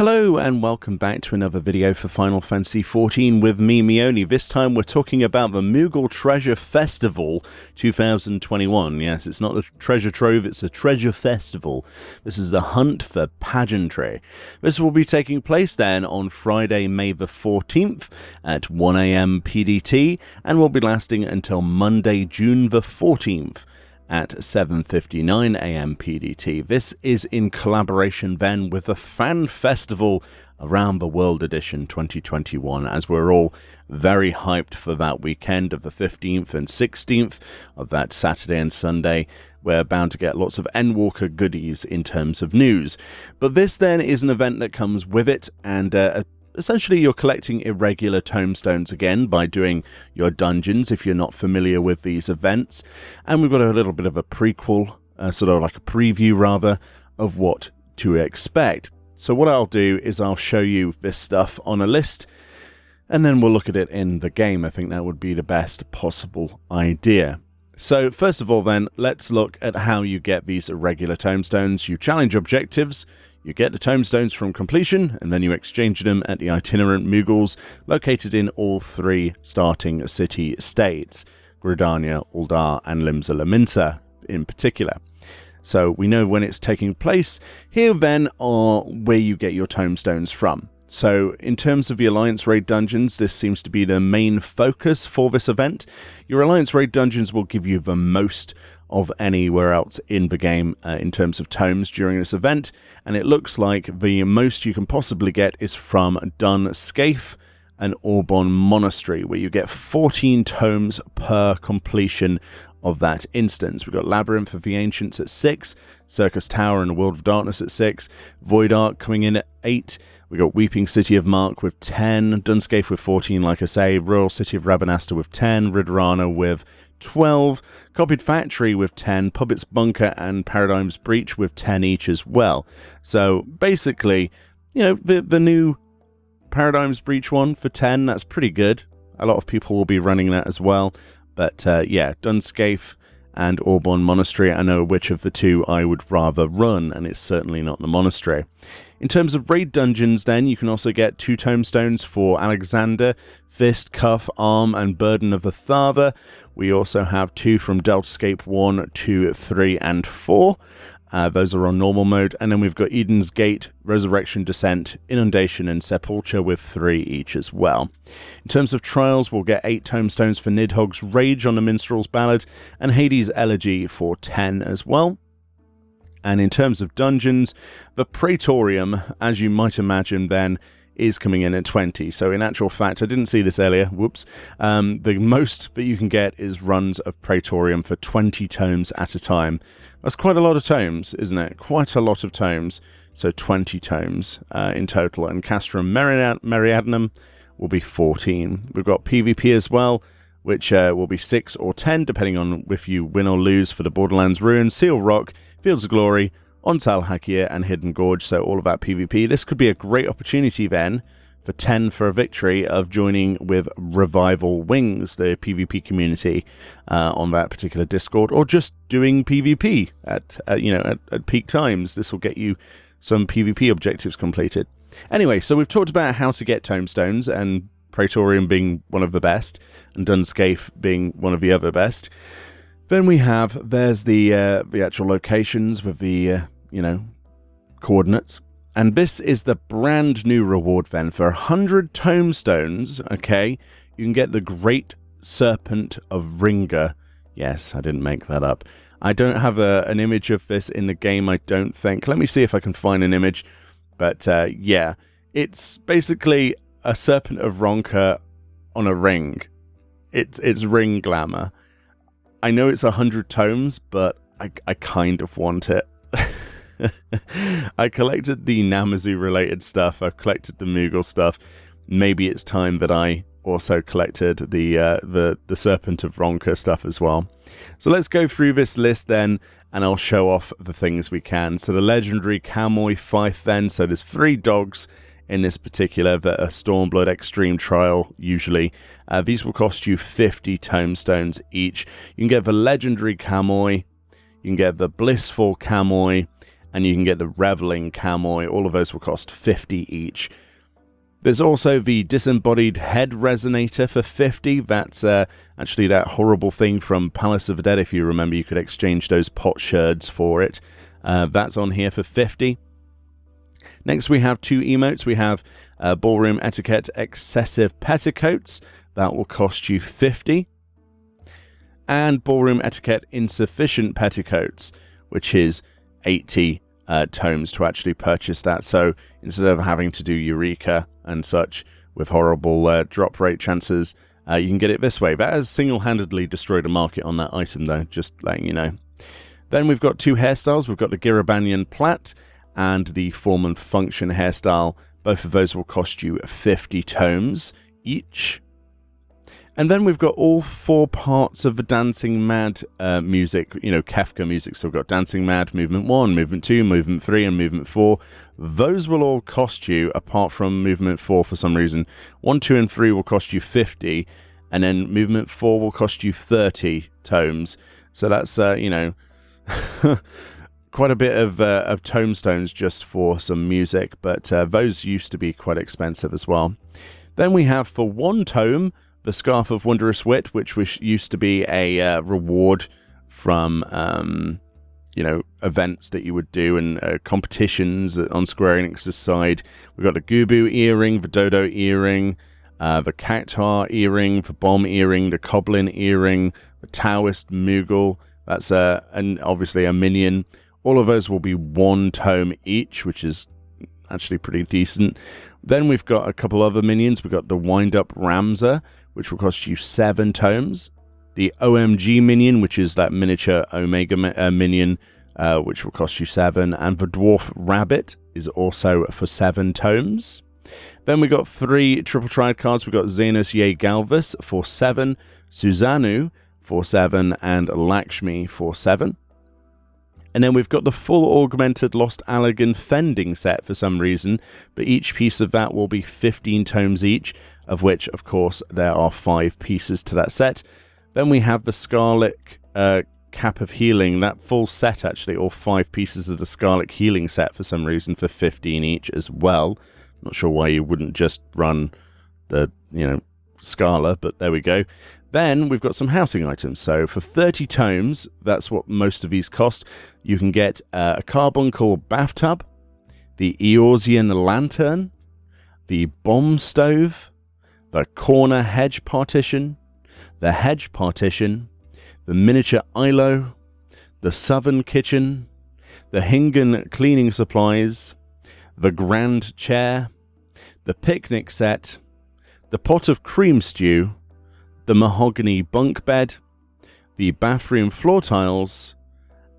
Hello and welcome back to another video for Final Fantasy XIV with me, Meoni. This time we're talking about the Moogle Treasure Festival 2021. Yes, it's not a treasure trove, it's a treasure festival. This is the hunt for pageantry. This will be taking place then on Friday, May the 14th at 1 AM PDT and will be lasting until Monday, June the 14th. At 7:59 AM PDT. This is in collaboration then with the Fan Festival Around the World Edition 2021, as we're all very hyped for that weekend of the 15th and 16th of that Saturday and Sunday. We're bound to get lots of Endwalker goodies in terms of news. But this then is an event that comes with it, and essentially, you're collecting irregular tomestones again by doing your dungeons if you're not familiar with these events. And we've got a little bit of a prequel, sort of like a preview rather, of what to expect. So what I'll do is I'll show you this stuff on a list, and then we'll look at it in the game. I think that would be the best possible idea. So first of all then, let's look at how you get these irregular tomestones. You challenge objectives. You get the tomestones from completion, and then you exchange them at the itinerant Moogles located in all three starting city-states, Gridania, Uldar, and Limsa Lominsa in particular. So we know when it's taking place. Here then are where you get your tomestones from. So in terms of the Alliance Raid dungeons, this seems to be the main focus for this event. Your Alliance Raid dungeons will give you the most of anywhere else in the game in terms of tomes during this event, and it looks like the most you can possibly get is from Dun Scaith and Auburn Monastery, where you get 14 tomes per completion of that instance. We've got Labyrinth of the Ancients at 6, Circus Tower and the World of Darkness at 6, Void Ark coming in at 8, we got Weeping City of Mark with 10, Dun Scaith with 14, like I say, Royal City of Rabanasta with 10, Ridorana with 12, Copied Factory with 10, Puppet's Bunker and Paradigm's Breach with 10 each as well. So basically, you know, the new Paradigm's Breach one for 10, that's pretty good. A lot of people will be running that as well. But yeah, Dun Scaith and Auburn Monastery, I know which of the two I would rather run, and it's certainly not the Monastery. In terms of raid dungeons then, you can also get 2 tomestones for Alexander, Fist, Cuff, Arm, and Burden of the Thava. We also have 2 from Deltascape 1, 2, 3, and 4. Those are on normal mode. And then we've got Eden's Gate, Resurrection Descent, Inundation, and Sepulture with 3 each as well. In terms of trials, we'll get 8 tomestones for Nidhogg's Rage on the Minstrel's Ballad, and Hades' Elegy for 10 as well. And in terms of dungeons, the Praetorium, as you might imagine then, is coming in at 20. So in actual fact, I didn't see this earlier, whoops. The most that you can get is runs of Praetorium for 20 tomes at a time. That's quite a lot of tomes, isn't it? Quite a lot of tomes. So 20 tomes in total. And Castrum Meriadenum will be 14. We've got PvP as well, which will be 6 or 10, depending on if you win or lose for the Borderlands Ruin, Seal Rock, Fields of Glory, on Talhakir and Hidden Gorge, so all about PvP. This could be a great opportunity then for 10 for a victory of joining with Revival Wings, the PvP community on that particular Discord, or just doing PvP at peak times. This will get you some PvP objectives completed. Anyway, so we've talked about how to get tomestones, and Praetorium being one of the best, and Dun Scaith being one of the other best. Then we have, there's the actual locations with the, coordinates. And this is the brand new reward then. For 100 tomestones, okay, you can get the Great Serpent of Ringa. Yes, I didn't make that up. I don't have an image of this in the game, I don't think. Let me see if I can find an image. But, yeah, it's basically a Serpent of Ronka on a ring. It's ring glamour. I know it's 100 tomes, but I kind of want it. I collected the Namazu-related stuff. I've collected the Moogle stuff. Maybe it's time that I also collected the Serpent of Ronka stuff as well. So let's go through this list then, and I'll show off the things we can. So the legendary Cowmoy Fife then. So there's 3 dogs in this particular, that are Stormblood Extreme Trial, usually. These will cost you 50 tomestones each. You can get the legendary Cowmoy, you can get the Blissful Cowmoy, and you can get the Reveling Camoi. All of those will cost 50 each. There's also the Disembodied Head Resonator for 50. That's actually that horrible thing from Palace of the Dead. If you remember, you could exchange those potsherds for it. That's on here for 50. Next, we have 2 emotes. We have Ballroom Etiquette Excessive Petticoats. That will cost you 50. And Ballroom Etiquette Insufficient Petticoats, which is 80 tomes to actually purchase that. So instead of having to do Eureka and such with horrible drop rate chances, you can get it this way. That has single-handedly destroyed a market on that item, though, just letting you know. Then we've got 2 hairstyles. We've got the Girabanyan Plait and the Form and Function hairstyle. Both of those will cost you 50 tomes each. And then we've got all 4 parts of the Dancing Mad music, Kefka music. So we've got Dancing Mad, Movement 1, Movement 2, Movement 3, and Movement 4. Those will all cost you, apart from Movement 4 for some reason. 1, 2, and 3 will cost you 50, and then Movement 4 will cost you 30 tomes. So that's, quite a bit of tomestones just for some music, but those used to be quite expensive as well. Then we have, for 1 tome, the Scarf of Wondrous Wit, which used to be a reward from, events that you would do and competitions on Square Enix's side. We've got the Gubu earring, the Dodo earring, the Cactar earring, the Bomb earring, the Coblin earring, the Taoist Moogle. That's and obviously a minion. All of those will be 1 tome each, which is actually pretty decent. Then we've got a couple other minions. We've got the Wind-Up Ramza, which will cost you 7 tomes. The OMG minion, which is that miniature Omega minion, which will cost you 7. And the Dwarf Rabbit is also for 7 tomes. Then we got 3 triple triad cards. We've got Xenos Ye Galvus for 7, Susanoo for 7, and Lakshmi for 7. And then we've got the full augmented Lost Allergan Fending set for some reason, but each piece of that will be 15 tomes each, of which, of course, there are 5 pieces to that set. Then we have the Scarlet Cap of Healing, that full set actually, all 5 pieces of the Scarlet Healing set for some reason for 15 each as well. Not sure why you wouldn't just run the, Scala, but there we go. Then we've got some housing items. So for 30 tomes, that's what most of these cost. You can get a carbuncle bathtub, the Eorzean lantern, the bomb stove, the corner hedge partition, the hedge partition, the miniature ILO, the southern kitchen, the Hingan cleaning supplies, the grand chair, the picnic set, the pot of cream stew, the mahogany bunk bed, the bathroom floor tiles,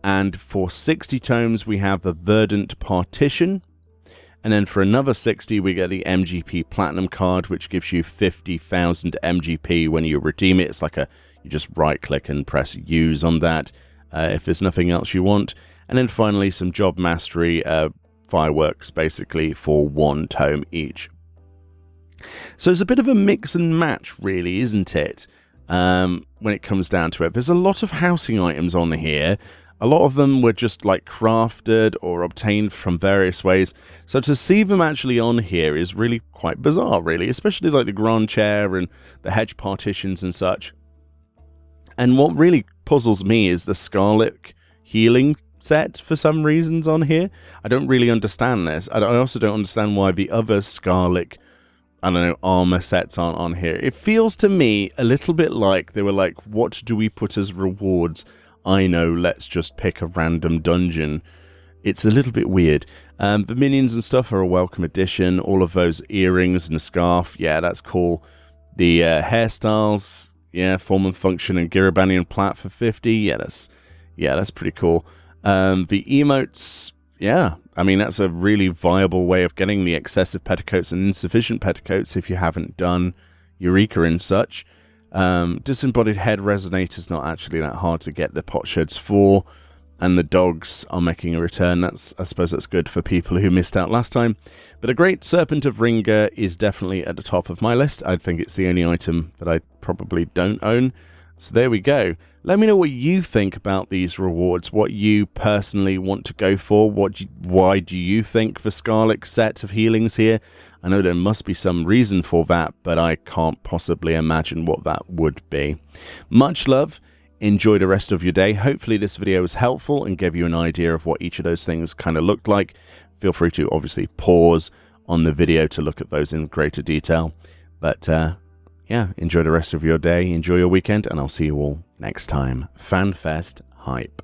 and for 60 tomes we have the verdant partition. And then for another 60 we get the MGP Platinum card, which gives you 50,000 MGP when you redeem it. It's like you just right click and press use on that if there's nothing else you want. And then finally some job mastery fireworks basically for 1 tome each. So it's a bit of a mix and match, really, isn't it? When it comes down to it. There's a lot of housing items on here. A lot of them were just like crafted or obtained from various ways. So to see them actually on here is really quite bizarre, really. Especially like the grand chair and the hedge partitions and such. And what really puzzles me is the Scarlet Healing set for some reasons on here. I don't really understand this. I also don't understand why the other Scarlet armor sets aren't on here. It feels to me a little bit like they were like, what do we put as rewards? I know, let's just pick a random dungeon. It's a little bit weird. The minions and stuff are a welcome addition. All of those earrings and a scarf, yeah, that's cool. The hairstyles, yeah, Form and Function and Girabanyan Plait for 50, yeah, that's pretty cool. The emotes, yeah, I mean, that's a really viable way of getting the excessive petticoats and insufficient petticoats if you haven't done Eureka and such. Disembodied Head Resonator is not actually that hard to get the potsherds for, and the dogs are making a return. I suppose that's good for people who missed out last time. But a Great Serpent of Ringa is definitely at the top of my list. I think it's the only item that I probably don't own. So there we go. Let me know what you think about these rewards, what you personally want to go for. Why do you think the Scarlet set of healings here? I know there must be some reason for that, but I can't possibly imagine what that would be. Much love. Enjoy the rest of your day. Hopefully this video was helpful and gave you an idea of what each of those things kind of looked like. Feel free to obviously pause on the video to look at those in greater detail. But yeah, enjoy the rest of your day, enjoy your weekend, and I'll see you all next time. FanFest Hype.